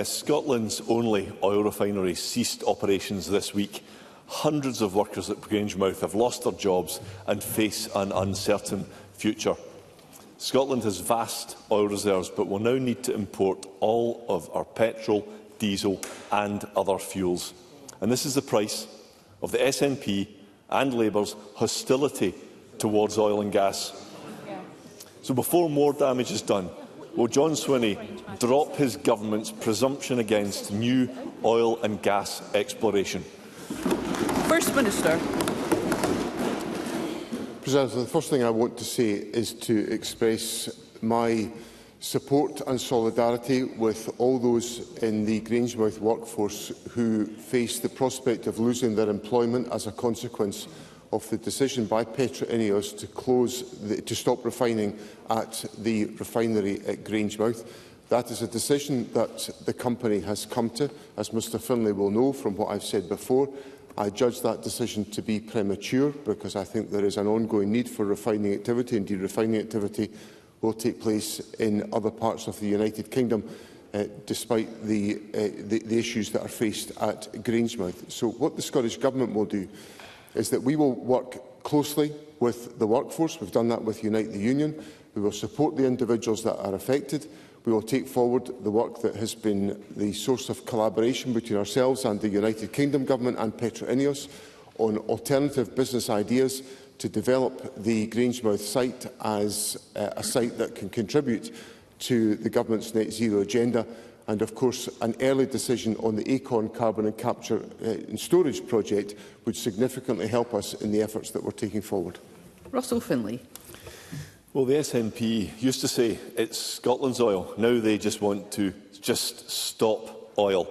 Scotland's only oil refinery ceased operations this week. Hundreds of workers at Grangemouth have lost their jobs and face an uncertain future. Scotland has vast oil reserves, but will now need to import all of our petrol, diesel and other fuels. And this is the price of the SNP and Labour's hostility towards oil and gas. So before more damage is done, will John Swinney drop his government's presumption against new oil and gas exploration? First Minister. President, the first thing I want to say is to express my support and solidarity with all those in the Grangemouth workforce who face the prospect of losing their employment as a consequence of the decision by Ineos to stop refining at the refinery at Grangemouth. That is a decision that the company has come to, as Mr Findlay will know from what I have said before. I judge that decision to be premature because I think there is an ongoing need for refining activity. Indeed, refining activity will take place in other parts of the United Kingdom, despite the issues that are faced at Grangemouth. So what the Scottish Government will do is that we will work closely with the workforce. We've done that with Unite the Union. We will support the individuals that are affected. We will take forward the work that has been the source of collaboration between ourselves and the United Kingdom Government and Ineos on alternative business ideas to develop the Grangemouth site as a site that can contribute to the Government's net zero agenda. And, of course, an early decision on the Acorn carbon and capture and storage project would significantly help us in the efforts that we're taking forward. Russell Findlay. Well, the SNP used to say it's Scotland's oil. Now they just want to stop oil.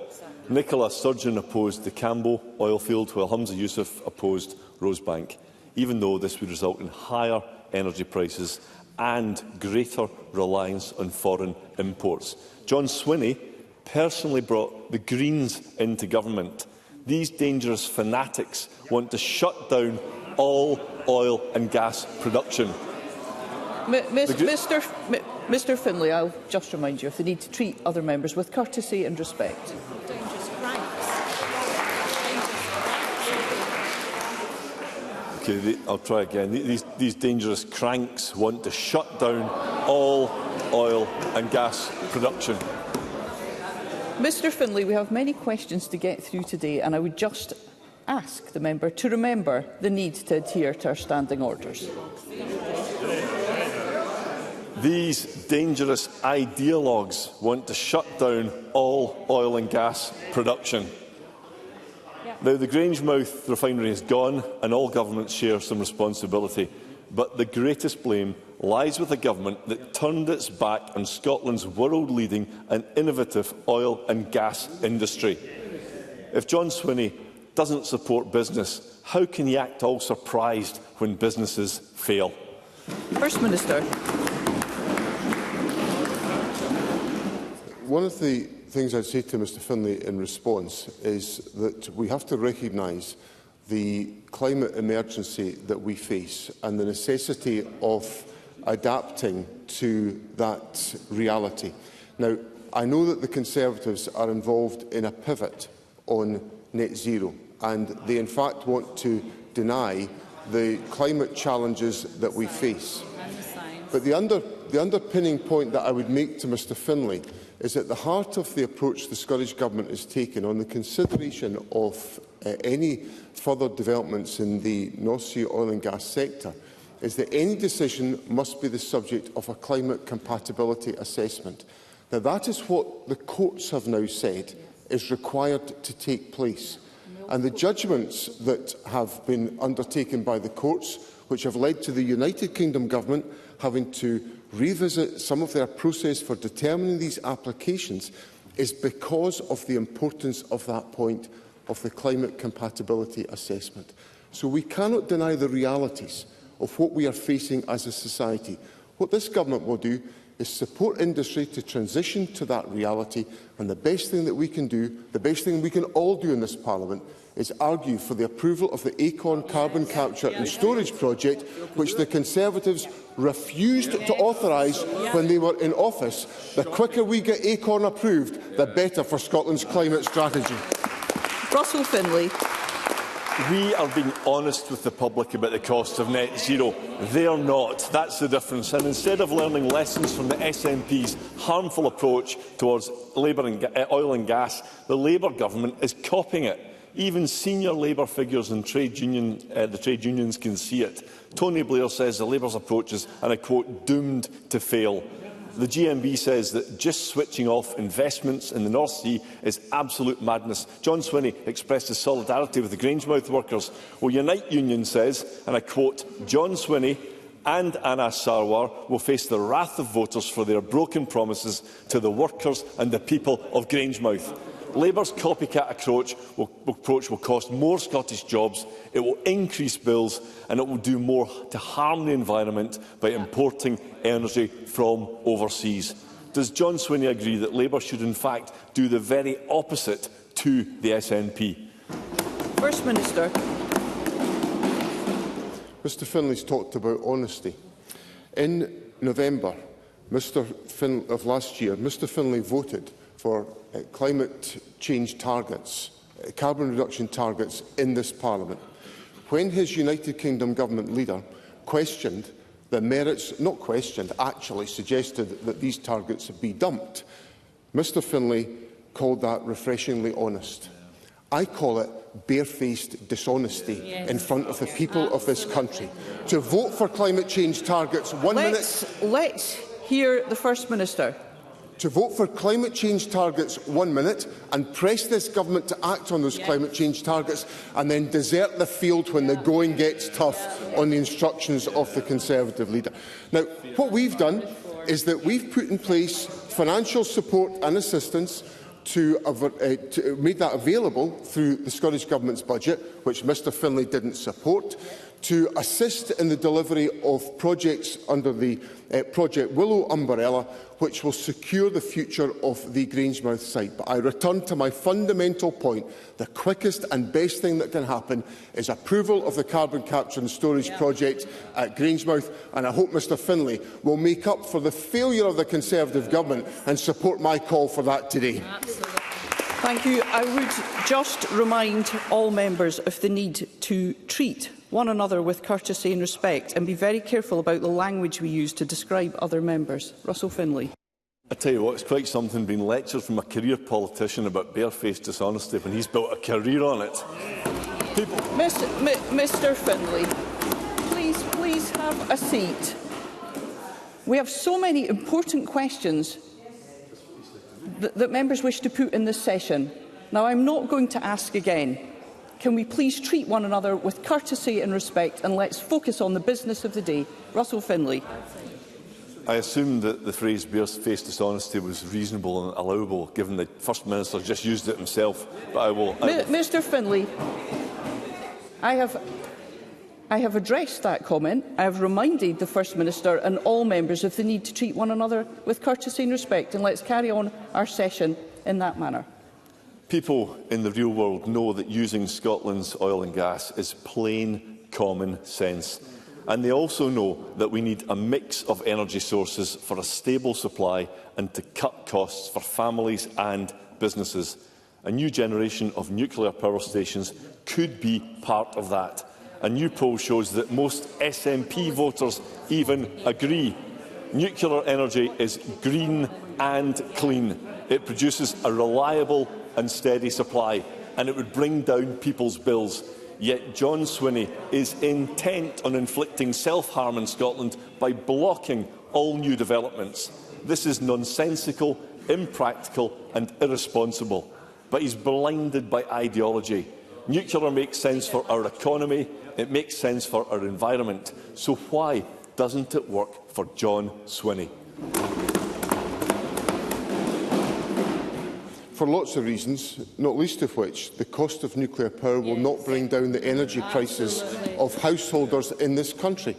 Nicola Sturgeon opposed the Cambo oil field, while Humza Yousaf opposed Rosebank, even though this would result in higher energy prices and greater reliance on foreign imports. John Swinney personally brought the Greens into government. These dangerous fanatics want to shut down all oil and gas production. Mr Findlay, I'll just remind you of the need to treat other members with courtesy and respect. Okay, I'll try again. These dangerous cranks want to shut down all oil and gas production. Mr Findlay, we have many questions to get through today, and I would just ask the member to remember the need to adhere to our standing orders. These dangerous ideologues want to shut down all oil and gas production. Now, the Grangemouth refinery is gone and all governments share some responsibility, but the greatest blame lies with a government that turned its back on Scotland's world-leading and innovative oil and gas industry. If John Swinney doesn't support business, how can he act all surprised when businesses fail? First Minister. One of the things I'd say to Mr Findlay in response is that we have to recognise the climate emergency that we face and the necessity of adapting to that reality. Now, I know that the Conservatives are involved in a pivot on net zero, and they in fact want to deny the climate challenges that we face. But the underpinning point that I would make to Mr Findlay is at the heart of the approach the Scottish Government has taken on the consideration of any further developments in the North Sea oil and gas sector is that any decision must be the subject of a climate compatibility assessment. Now, that is what the courts have now said is required to take place. And the judgments that have been undertaken by the courts, which have led to the United Kingdom Government having to revisit some of their process for determining these applications, is because of the importance of that point of the climate compatibility assessment. So we cannot deny the realities of what we are facing as a society. What this government will do is support industry to transition to that reality, and the best thing that we can do, the best thing we can all do in this Parliament, is argue for the approval of the Acorn carbon capture and storage project, which the Conservatives refused to authorise when they were in office. The quicker we get Acorn approved, the better for Scotland's climate strategy. Russell Findlay. We are being honest with the public about the cost of net zero. They are not. That's the difference. And instead of learning lessons from the SNP's harmful approach towards oil and gas, the Labour government is copying it. Even senior Labour figures and the trade unions can see it. Tony Blair says the Labour's approach is, and I quote, doomed to fail. The GMB says that just switching off investments in the North Sea is absolute madness. John Swinney expressed his solidarity with the Grangemouth workers. Well, Unite Union says, and I quote, John Swinney and Anas Sarwar will face the wrath of voters for their broken promises to the workers and the people of Grangemouth. Labour's copycat approach will cost more Scottish jobs, it will increase bills and it will do more to harm the environment by importing energy from overseas. Does John Swinney agree that Labour should in fact do the very opposite to the SNP? First Minister. Mr Findlay's talked about honesty. In November of last year, Mr Findlay voted for climate change targets, carbon reduction targets in this Parliament. When his United Kingdom government leader questioned the merits, not questioned, actually suggested that these targets be dumped, Mr Findlay called that refreshingly honest. I call it barefaced dishonesty in front of the people of this country. To vote for climate change targets Let's hear the First Minister. To vote for climate change targets 1 minute and press this government to act on those climate change targets and then desert the field when the going gets tough on the instructions of the Conservative leader. Now, what we've done is that we've put in place financial support and assistance to made that available through the Scottish Government's budget, which Mr Findlay didn't support, to assist in the delivery of projects under the Project Willow umbrella, which will secure the future of the Grangemouth site. But I return to my fundamental point. The quickest and best thing that can happen is approval of the carbon capture and storage project at Grangemouth, and I hope Mr Findlay will make up for the failure of the Conservative government and support my call for that today. Absolutely. Thank you. I would just remind all members of the need to treat one another with courtesy and respect, and be very careful about the language we use to describe other members. Russell Findlay. I tell you what, it's quite something being lectured from a career politician about barefaced dishonesty when he's built a career on it. Mr Findlay, please have a seat. We have so many important questions that members wish to put in this session. Now, I'm not going to ask again. Can we please treat one another with courtesy and respect, and let's focus on the business of the day? Russell Findlay. I assume that the phrase barefaced dishonesty was reasonable and allowable, given the First Minister just used it himself. But I will. Mr Findlay, I have addressed that comment. I have reminded the First Minister and all members of the need to treat one another with courtesy and respect, and let's carry on our session in that manner. People in the real world know that using Scotland's oil and gas is plain common sense. And they also know that we need a mix of energy sources for a stable supply and to cut costs for families and businesses. A new generation of nuclear power stations could be part of that. A new poll shows that most SNP voters even agree. Nuclear energy is green and clean. It produces a reliable and steady supply, and it would bring down people's bills. Yet John Swinney is intent on inflicting self-harm in Scotland by blocking all new developments. This is nonsensical, impractical and irresponsible. But he's blinded by ideology. Nuclear makes sense for our economy, it makes sense for our environment. So why doesn't it work for John Swinney? For lots of reasons, not least of which the cost of nuclear power will not bring down the energy prices of householders in this country.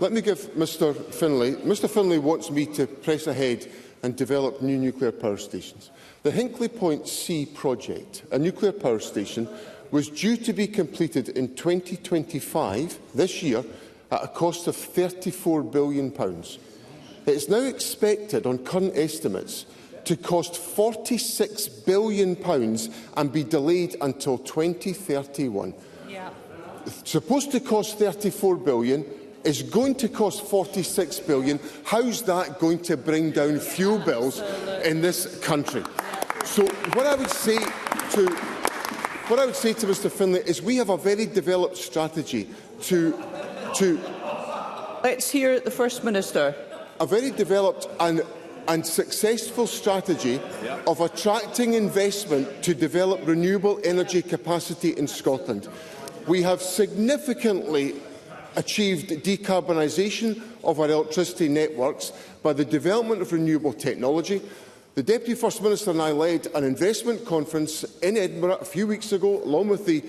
Let me give Mr Findlay. Mr Findlay wants me to press ahead and develop new nuclear power stations. The Hinkley Point C project, a nuclear power station, was due to be completed in 2025, this year, at a cost of £34 billion. It is now expected, on current estimates, to cost £46 billion and be delayed until 2031. Yeah. It's supposed to cost £34 billion, is going to cost £46 billion. How's that going to bring down fuel bills in this country? So what I would say to Mr Findlay is we have a very developed strategy to Let's hear the First Minister. A very developed and successful strategy of attracting investment to develop renewable energy capacity in Scotland. We have significantly achieved decarbonisation of our electricity networks by the development of renewable technology. The Deputy First Minister and I led an investment conference in Edinburgh a few weeks ago, along with the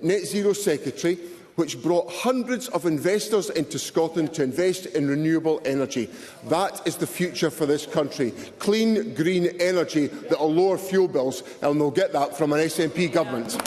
Net Zero Secretary, which brought hundreds of investors into Scotland to invest in renewable energy. That is the future for this country. Clean, green energy that will lower fuel bills, and we'll get that from an SNP government.